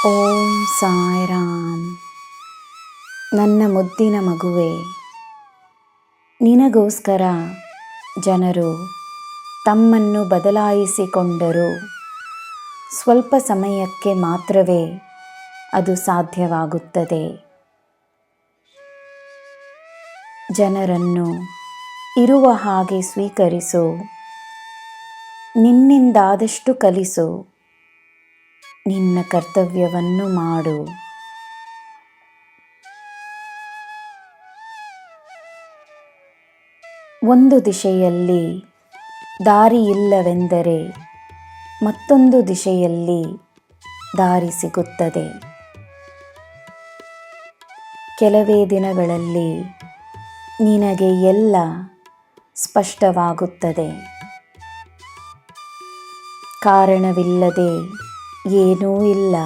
ಓಂ ಸಾಯಿರಾಮ್. ನನ್ನ ಮುದ್ದಿನ ಮಗುವೆ, ನಿನಗೋಸ್ಕರ ಜನರು ತಮ್ಮನ್ನು ಬದಲಾಯಿಸಿಕೊಂಡರೂ ಸ್ವಲ್ಪ ಸಮಯಕ್ಕೆ ಮಾತ್ರವೇ ಅದು ಸಾಧ್ಯವಾಗುತ್ತದೆ. ಜನರನ್ನು ಇರುವ ಹಾಗೆ ಸ್ವೀಕರಿಸು, ನಿನ್ನಿಂದಾದಷ್ಟು ಕಲಿಸು, ನಿನ್ನ ಕರ್ತವ್ಯವನ್ನು ಮಾಡು. ಒಂದು ದಿಶೆಯಲ್ಲಿ ದಾರಿಯಿಲ್ಲವೆಂದರೆ ಮತ್ತೊಂದು ದಿಶೆಯಲ್ಲಿ ದಾರಿ ಸಿಗುತ್ತದೆ. ಕೆಲವೇ ದಿನಗಳಲ್ಲಿ ನಿನಗೆ ಎಲ್ಲ ಸ್ಪಷ್ಟವಾಗುತ್ತದೆ. ಕಾರಣವಿಲ್ಲದೆ ಏನೂ ಇಲ್ಲ.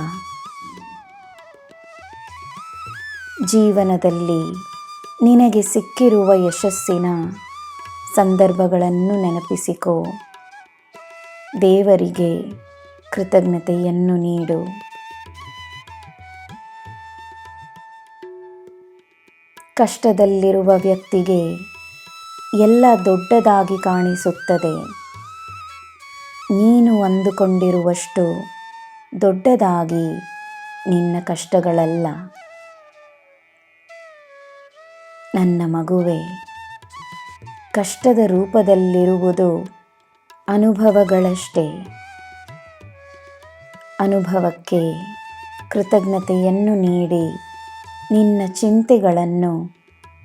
ಜೀವನದಲ್ಲಿ ನಿನಗೆ ಸಿಕ್ಕಿರುವ ಯಶಸ್ಸಿನ ಸಂದರ್ಭಗಳನ್ನು ನೆನಪಿಸಿಕೋ. ದೇವರಿಗೆ ಕೃತಜ್ಞತೆಯನ್ನು ನೀಡು. ಕಷ್ಟದಲ್ಲಿರುವ ವ್ಯಕ್ತಿಗೆ ಎಲ್ಲ ದೊಡ್ಡದಾಗಿ ಕಾಣಿಸುತ್ತದೆ. ನೀನು ಅಂದುಕೊಂಡಿರುವಷ್ಟು ದೊಡ್ಡದಾಗಿ ನಿನ್ನ ಕಷ್ಟಗಳಲ್ಲ. ನನ್ನ ಮಗುವೆ, ಕಷ್ಟದ ರೂಪದಲ್ಲಿರುವುದು ಅನುಭವಗಳಷ್ಟೇ. ಅನುಭವಕ್ಕೆ ಕೃತಜ್ಞತೆಯನ್ನು ನೀಡಿ ನಿನ್ನ ಚಿಂತೆಗಳನ್ನು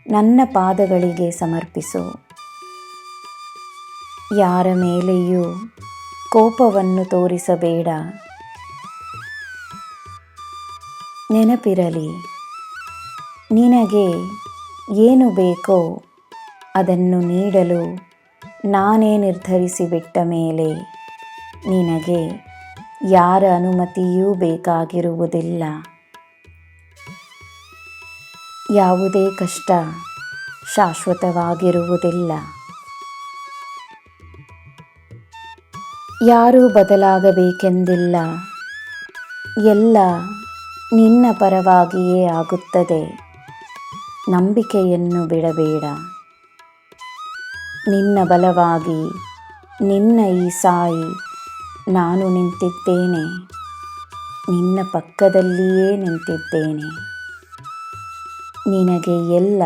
ನನ್ನ ಪಾದಗಳಿಗೆ ಸಮರ್ಪಿಸು. ಯಾರ ಮೇಲೆಯೂ ಕೋಪವನ್ನು ತೋರಿಸಬೇಡ. ನೆನಪಿರಲಿ, ನಿನಗೆ ಏನು ಬೇಕೋ ಅದನ್ನು ನೀಡಲು ನಾನೇ ನಿರ್ಧರಿಸಿಬಿಟ್ಟ ಮೇಲೆ ನಿನಗೆ ಯಾರ ಅನುಮತಿಯೂ ಬೇಕಾಗಿರುವುದಿಲ್ಲ. ಯಾವುದೇ ಕಷ್ಟ ಶಾಶ್ವತವಾಗಿರುವುದಿಲ್ಲ. ಯಾರೂ ಬದಲಾಗಬೇಕೆಂದಿಲ್ಲ. ಎಲ್ಲ ನಿನ್ನ ಪರವಾಗಿಯೇ ಆಗುತ್ತದೆ. ನಂಬಿಕೆಯನ್ನು ಬಿಡಬೇಡ. ನಿನ್ನ ಬಲವಾಗಿ ನಿನ್ನ ಈ ಸಾಯಿ ನಾನು ನಿಂತಿದ್ದೇನೆ. ನಿನ್ನ ಪಕ್ಕದಲ್ಲಿಯೇ ನಿಂತಿದ್ದೇನೆ. ನಿನಗೆ ಎಲ್ಲ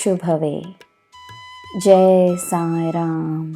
ಶುಭವೇ. ಜೈ ಸಾಯಿರಾಮ್.